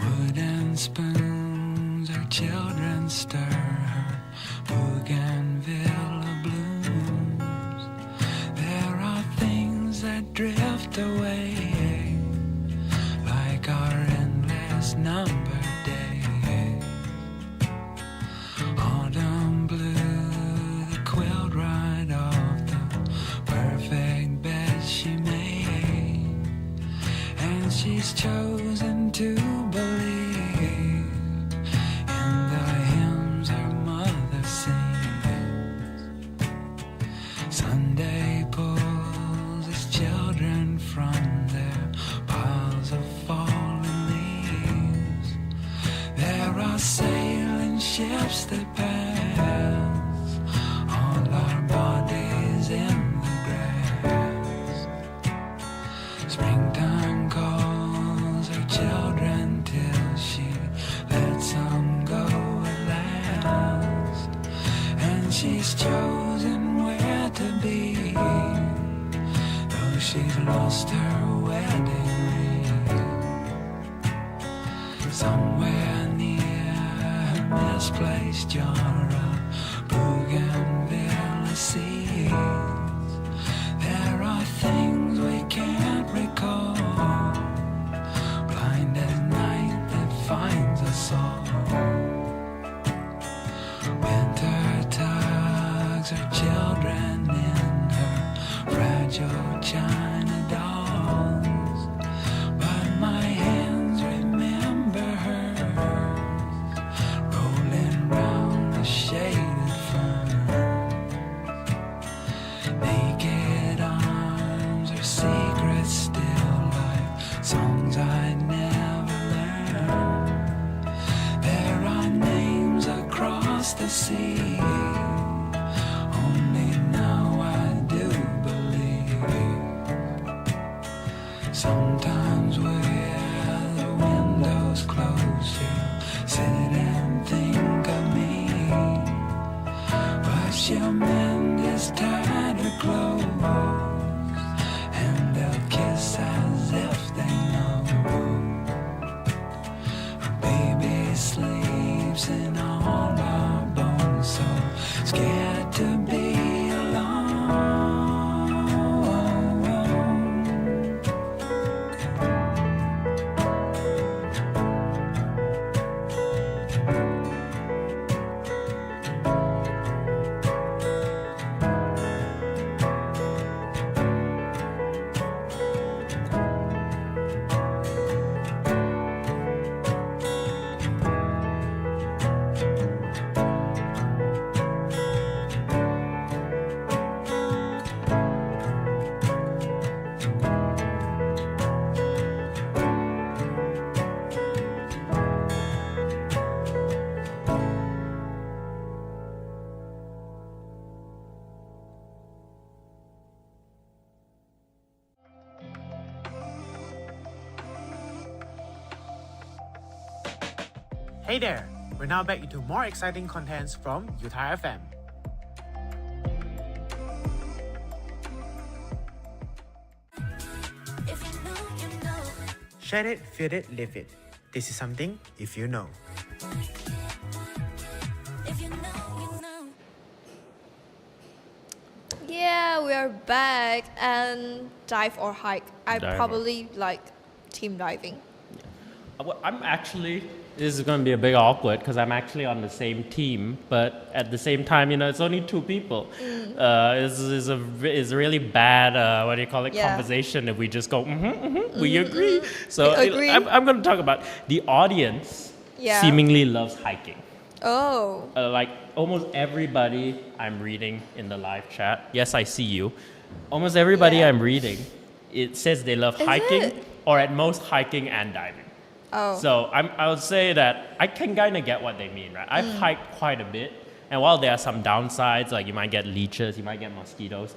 Wooden spoons her children stir, her bougainvillea blooms. There are things that drift away like our endless numbered days. Autumn blew the quilt right off the perfect bed she made, and she's chosen to believe in the hymns her mother sings. Sunday pulls its children from their piles of fallen leaves. There are sailing ships that pass, all our bodies in the grass. she's chosen where to be, though she's lost her wedding ring. Somewhere near her misplaced jar of bougainvillea seeds, there are things we can't recall, blind as night that finds us all. Winter tugs her children in her fragile china dolls, but my hands remember hers, rolling round the shaded fern. Naked arms are secrets still, like songs I never learned. There are names across the sea, only now I do believe. Sometimes where the windows close, you sit and think of me, but she'll mend his tattered clothes, and they'll kiss as if they know. Our baby sleeps in all our bones, so scared to be alone. Hey there! We're now back into more exciting contents from UTAR FM. Share it, feel it, live it. This is something if you know. Yeah, we are back and dive or hike. I Dive or- probably like team diving. Well, I'm actually, this is going to be a bit awkward because I'm actually on the same team, but at the same time, you know, it's only two people. It's a really bad, what do you call it, Yeah. conversation if we just go, we agree. So We agree. I'm going to talk about the audience Yeah. seemingly loves hiking. Oh, Like almost everybody I'm reading in the live chat, yes, I see you. Almost everybody Yeah. I'm reading, it says they love Is hiking it? or at most hiking and diving. oh. So I would say that I can kind of get what they mean, right? I've hiked quite a bit, and while there are some downsides, like you might get leeches, you might get mosquitoes,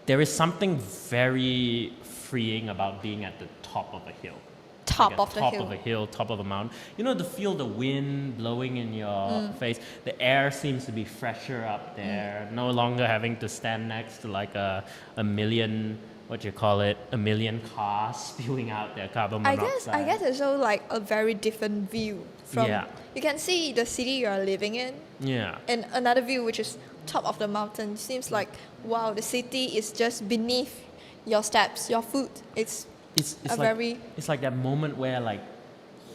there is something very freeing about being at the top of a hill. Top Like at of the top hill. of a hill, top of a mountain. You know, to feel the wind blowing in your face. The air seems to be fresher up there. No longer having to stand next to like a million, what you call it, a million cars spewing out their carbon I monoxide. guess it's also like a very different view from. Yeah. You can see the city you are living in, Yeah. and another view which is top of the mountain. Seems like wow, the city is just beneath your steps, your foot. It's a very it's like that moment where like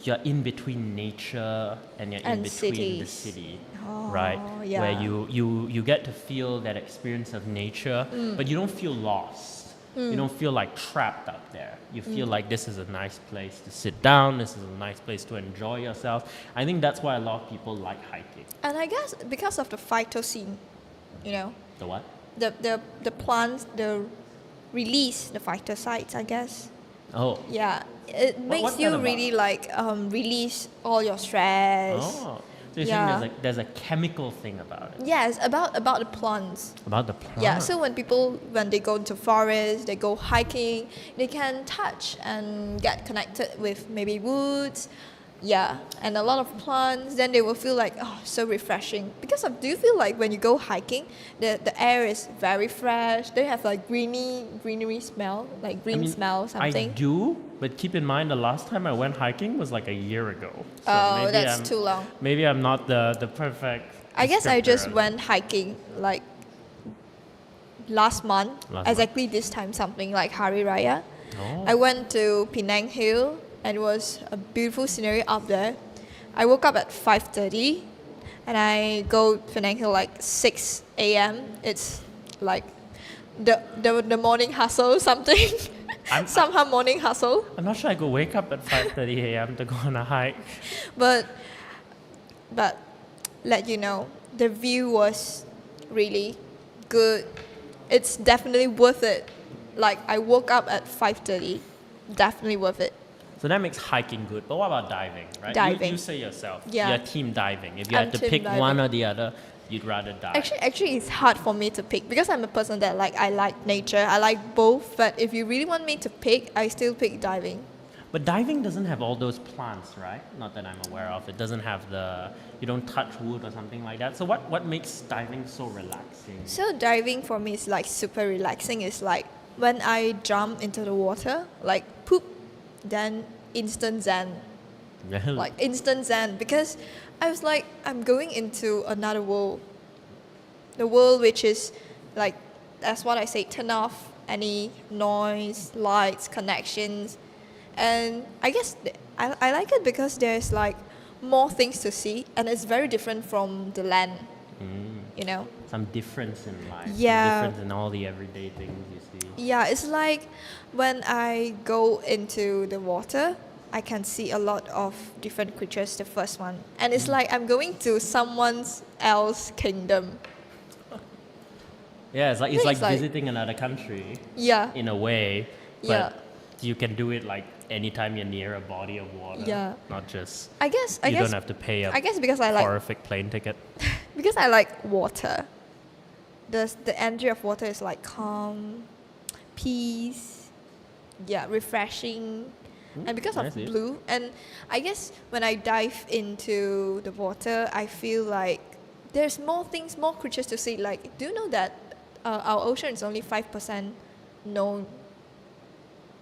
you're in between nature and you're in And between the cities. city, Oh, right? yeah. Where you get to feel that experience of nature, but you don't feel lost. You don't feel like trapped up there. You feel like this is a nice place to sit down. This is a nice place to enjoy yourself. I think that's why a lot of people like hiking. and I guess because of the phytoscene, you know, The what? the plants, the release the phytocytes, I guess. Oh. Yeah, it makes what's you that about? really like release all your stress. Oh. So you're Yeah. saying there's a chemical thing about it. Yes, about the plants. About the plant. Yeah, so when they go into forest, they go hiking, they can touch and get connected with maybe woods, Yeah, and a lot of plants. Then they will feel like, oh, so refreshing. Do you feel like when you go hiking, the air is very fresh? They have like greenery smell, like green smell, something. I do, but keep in mind the last time I went hiking was like a year ago. So Oh, that's too long. Maybe I'm not the perfect. I guess I just descriptor. went hiking like last month, exactly this time, something like Hari Raya. Oh. I went to Penang Hill, and it was a beautiful scenery up there. I woke up at 5:30, and I go Penang Hill like 6 a.m. It's like the morning hustle, something. Somehow morning hustle. I'm not sure I could wake up at 5:30 a.m. to go on a hike. But let you know, the view was really good. It's definitely worth it. Like I woke up at 5:30, definitely worth it. So that makes hiking good. But what about diving, right? Diving. You say yourself, Yeah. you're team diving. If you I'm had to team pick diving. one or the other, you'd rather dive. Actually, it's hard for me to pick because I'm a person that I like nature. I like both. But if you really want me to pick, I still pick diving. But diving doesn't have all those plants, right? Not that I'm aware of. It doesn't have you don't touch wood or something like that. So what makes diving so relaxing? So diving for me is like super relaxing. It's like when I jump into the water, like poop, then instant zen. Like instant zen, because I was like, I'm going into another world. The world which is like, that's what I say, turn off any noise, lights, connections. And I guess I like it because there's like more things to see, and it's very different from the land, you know? Some difference in life. Yeah. Some difference in all the everyday things you see. Yeah, it's like when I go into the water, I can see a lot of different creatures, the first one. And it's like I'm going to someone else's kingdom. Yeah, it's like It's like- visiting another country. Yeah. In a way, but Yeah. you can do it like anytime you're near a body of water. Yeah. Not just. I guess you don't have to pay a I guess because I like horrific plane ticket. because I like water. The energy of water is like calm, peace, yeah, refreshing. And because I of see. blue, and I guess when I dive into the water, I feel like there's more things, more creatures to see. Like, do you know that our ocean is only 5% known?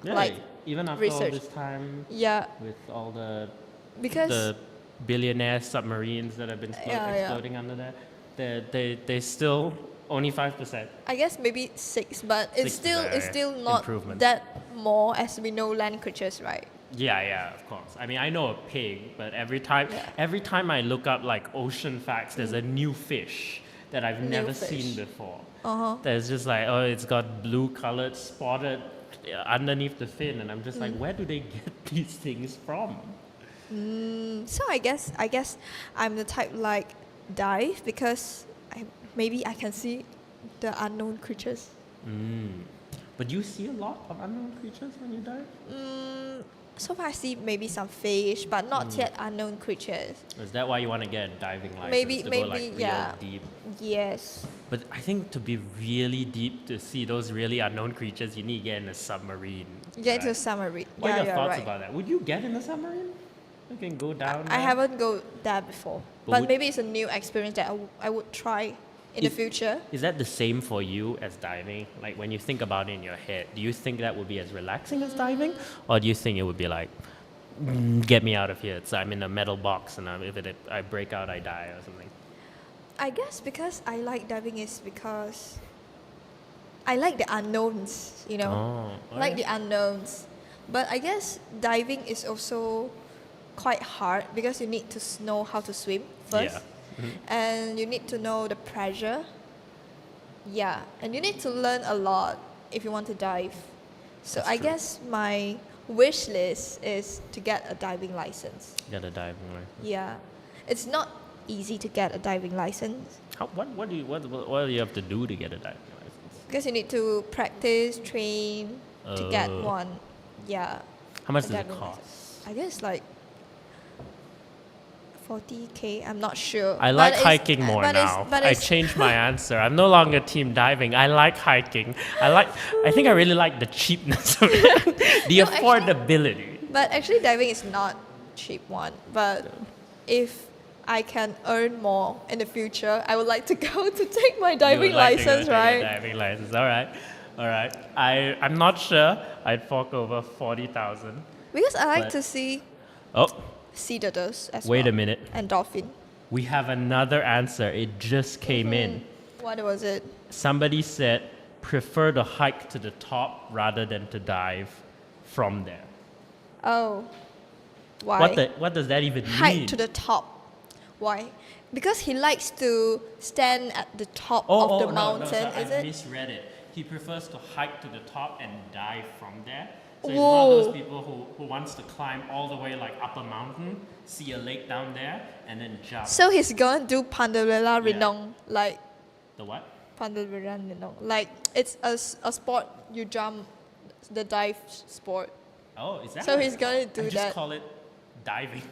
Yeah, Like, even after all research. this time, Yeah, with all the because billionaire submarines that have been exploding under there, they still only 5%. I guess maybe 6, but it's 6 is still a not improvement. that more as we know land creatures, right? Yeah, of course. I mean, I know a pig, but every time I look up like ocean facts, there's a new fish that I've never fish. seen before. Uh-huh. There's just like, oh, it's got blue colored spotted underneath the fin, and I'm just like, where do they get these things from? So I guess I'm the type like dive because maybe I can see the unknown creatures. But you see a lot of unknown creatures when you dive? So far I see maybe some fish, but not yet unknown creatures. Is that why you want to get a diving license? Maybe, to go like real yeah. deep? Yes. But I think to be really deep to see those really unknown creatures, you need to get in a submarine. Get to right? submarine. What are Yeah, your you're thoughts right. about that? Would you get in a submarine? You can go down I there? haven't go there before, But but would- maybe it's a new experience that I would try in the future. Is that the same for you as diving? Like when you think about it in your head, do you think that would be as relaxing as diving? Or do you think it would be like, get me out of here, I'm in a metal box and if I break out, I die or something? I guess because I like diving is because I like the unknowns, you know? Oh, Like the unknowns. But I guess diving is also quite hard because you need to know how to swim first. Yeah. And you need to know the pressure. Yeah. And you need to learn a lot if you want to dive. So That's I true. guess my wish list is to get a diving license. Get a diving license. Yeah. It's not easy to get a diving license What do you have to do to get a diving license? because you need to practice, train to get Oh. one. Yeah. How much a does it diving cost? license. I guess like 40K, I'm not sure. I But like it's- hiking more but it's- now. but I it's- changed my answer. I'm no longer team diving. I like hiking. I think I really like the cheapness of it. The No, actually- affordability. But actually diving is not cheap one. But if I can earn more in the future, I would like to go to take my diving license, right? Diving license. All right. I'm not sure. I'd fork over 40,000. Because I like But- to see Oh, sea turtles as well. wait a minute. And dolphin. We have another answer. It just came in. What was it? Somebody said prefer to hike to the top rather than to dive from there. Oh. Why? What does that even mean? Hike to the top. Why? Because he likes to stand at the top of the mountain, so is I it? misread it. He prefers to hike to the top and dive from there. So he's one of those people who wants to climb all the way like up a mountain, see a lake down there, and then jump. So he's gonna do Pandarela Renong, like The what? Pandarela Renong. Like it's a sport you jump, the dive sport. Oh, is that? So what he's it's gonna called? do I just that. call it diving.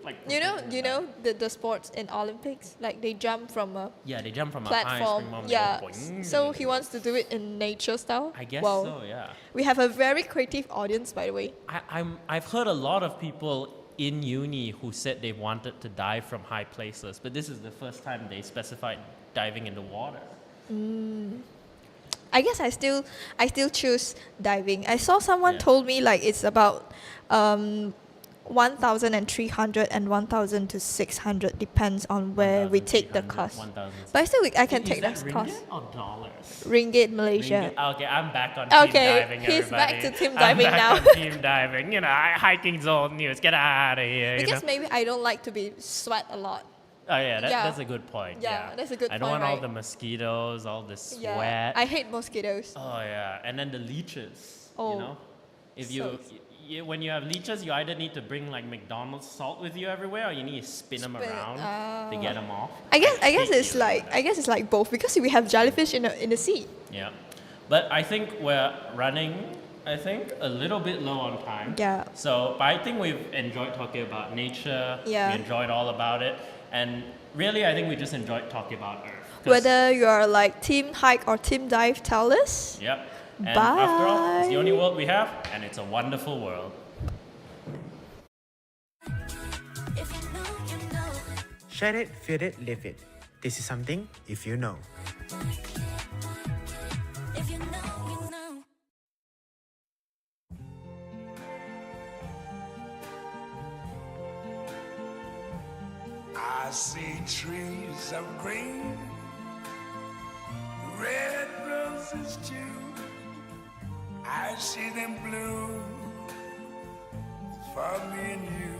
like You professional know diving. the sports in Olympics, like they jump from a Yeah, they jump from a high platform. spring mountain. Yeah. They go boing. So he wants to do it in nature style. I guess Wow. so. Yeah. We have a very creative audience, by the way. I've heard a lot of people in uni who said they wanted to dive from high places, but this is the first time they specified diving in the water. I guess I still choose diving. I saw someone Yeah. told me like it's about 1,300 and 1,000 to 600 depends on where we take the 1,300, course. 1,000. But still, I can Is take that this course. ringgit or dollars? Ringgit Malaysia. Ringgit. Okay, I'm back on team Okay, diving. he's back everybody. to team diving I'm now. back on team diving. You know, hiking's old news. Get out of here. You Because know? maybe I don't like to be sweat a lot. Oh yeah, Yeah. that's a good point. Yeah, that's a good I don't point, want all right? the mosquitoes, all the sweat. Yeah, I hate mosquitoes. Oh yeah, and then the leeches. Oh, You know, if so- when you have leeches, you either need to bring like McDonald's salt with you everywhere, or you need to spin them around to get them off. I guess hate it's dealing with like it's like both because we have jellyfish in the sea. Yeah, but I think we're running. I think a little bit low on time. Yeah. So, but I think we've enjoyed talking about nature. Yeah. We enjoyed all about it, and really, I think we just enjoyed talking about Earth. 'Cause- Whether you are like team hike or team dive, tell us. Yep. And after all, it's the only Bye. world we have, and it's a wonderful world. Share it, feel it, live it. This is something if you know. I see trees of green, red roses too. I see them bloom for me and you.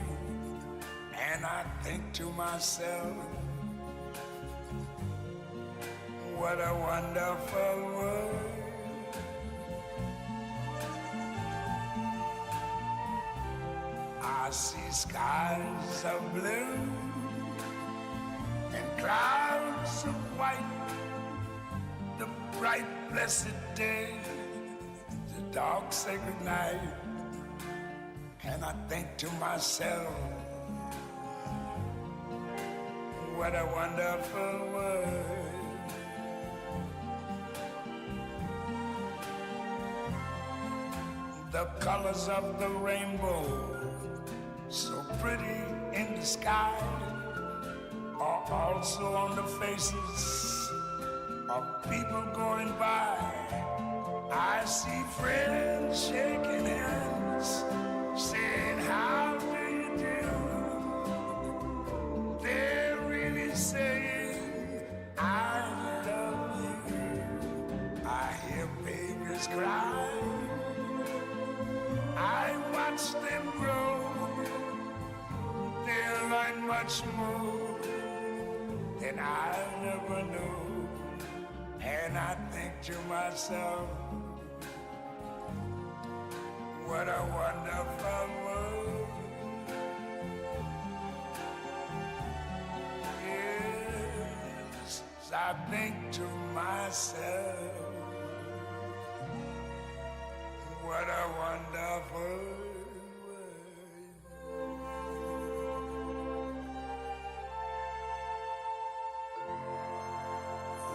And I think to myself, what a wonderful world. I see skies of blue and clouds of white, the bright blessed day, the dark sacred night. And I think to myself, what a wonderful world. The colors of the rainbow, so pretty in the sky, are also on the faces of people going by. I see friends shaking hands, saying, how do you do? They're really saying, I love you. I hear babies cry, I watch them grow. They'll learn much more than I'll never know. And I think to myself, what a wonderful world. Yes, I think to myself, what a wonderful world.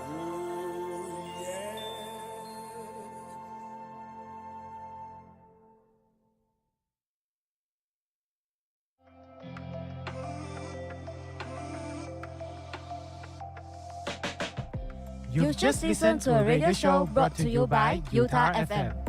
Ooh, yeah. You've just listened to a radio show brought to you by UTAR FM.